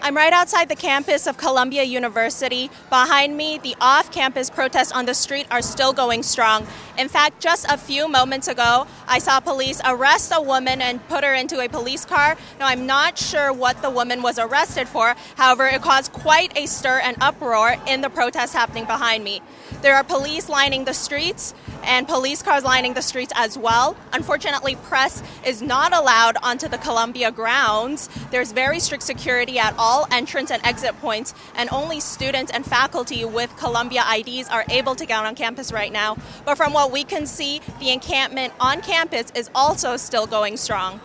I'm right outside the campus of Columbia University. Behind me, the off-campus protests on the street are still going strong. In fact, just a few moments ago, I saw police arrest a woman and put her into a police car. Now, I'm not sure what the woman was arrested for. However, it caused quite a stir and uproar in the protests happening behind me. There are police lining the streets and police cars lining the streets as well. Unfortunately, press is not allowed onto the Columbia grounds. There's very strict security at all entrance and exit points, and only students and faculty with Columbia IDs are able to get on campus right now. But from what we can see, the encampment on campus is also still going strong.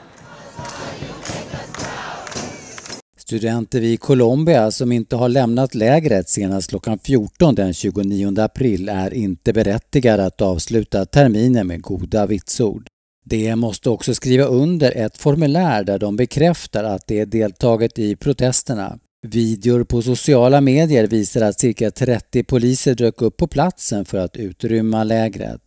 Studenter vid Columbia som inte har lämnat lägret senast klockan 14 den 29 april är inte berättigade att avsluta terminen med goda vitsord. De måste också skriva under ett formulär där de bekräftar att de deltagit i protesterna. Videor på sociala medier visar att cirka 30 poliser dök upp på platsen för att utrymma lägret.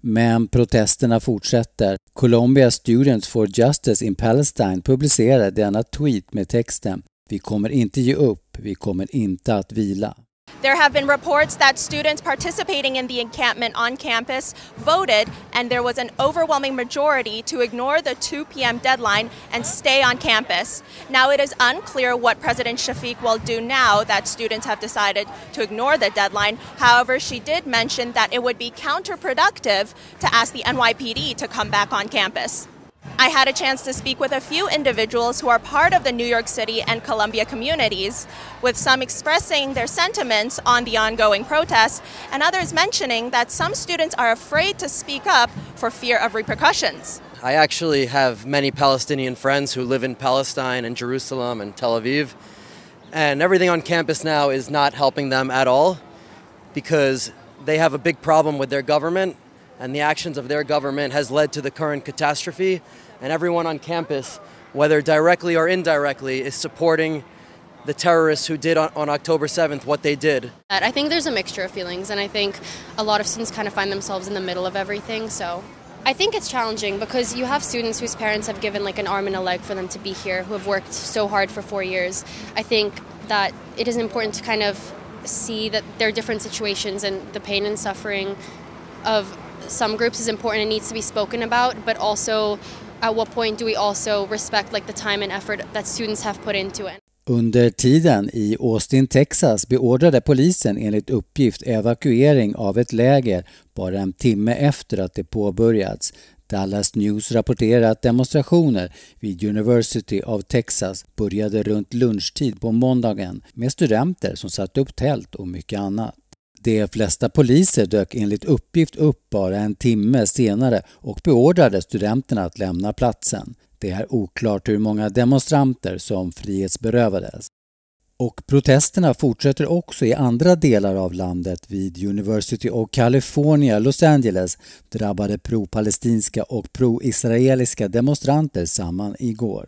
Men protesterna fortsätter. Columbia Students for Justice in Palestine publicerade denna tweet med texten: "Vi kommer inte ge upp, vi kommer inte att vila." There have been reports that students participating in the encampment on campus voted, and there was an overwhelming majority to ignore the 2 p.m. deadline and stay on campus. Now it is unclear what President Shafiq will do now that students have decided to ignore the deadline. However, she did mention that it would be counterproductive to ask the NYPD to come back on campus. I had a chance to speak with a few individuals who are part of the New York City and Columbia communities, with some expressing their sentiments on the ongoing protests and others mentioning that some students are afraid to speak up for fear of repercussions. I actually have many Palestinian friends who live in Palestine and Jerusalem and Tel Aviv, and everything on campus now is not helping them at all because they have a big problem with their government, and the actions of their government has led to the current catastrophe, and everyone on campus, whether directly or indirectly, is supporting the terrorists who did on October 7th what they did. I think there's a mixture of feelings, and I think a lot of students kind of find themselves in the middle of everything, so I think it's challenging because you have students whose parents have given like an arm and a leg for them to be here, who have worked so hard for 4 years. I think that it is important to kind of see that there are different situations, and the pain and suffering of some groups is important and needs to be spoken about, but also at what point do we also respect like the time and effort that students have put into it. Under tiden i Austin, Texas beordrade polisen enligt uppgift evakuering av ett läger bara en timme efter att det påbörjats. Dallas News rapporterar att demonstrationer vid University of Texas började runt lunchtid på måndagen med studenter som satt upp tält och mycket annat. De flesta poliser dök enligt uppgift upp bara en timme senare och beordrade studenterna att lämna platsen. Det är oklart hur många demonstranter som frihetsberövades. Och protesterna fortsätter också i andra delar av landet. Vid University of California, Los Angeles drabbade pro-palestinska och pro-israeliska demonstranter samman igår.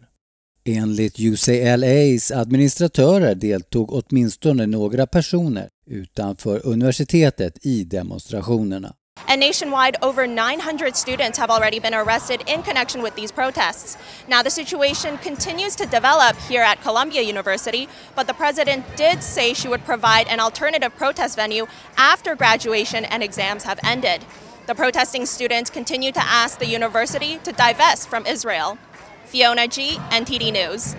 Enligt UCLAs administratörer deltog åtminstone några personer utanför universitetet i demonstrationerna. And nationwide, over 900 students have already been arrested in connection with these protests. Now, the situation continues to develop here at Columbia University, but the president did say she would provide an alternative protest venue after graduation and exams have ended. The protesting students continue to ask the university to divest from Israel. Fiona Ji, NTD News.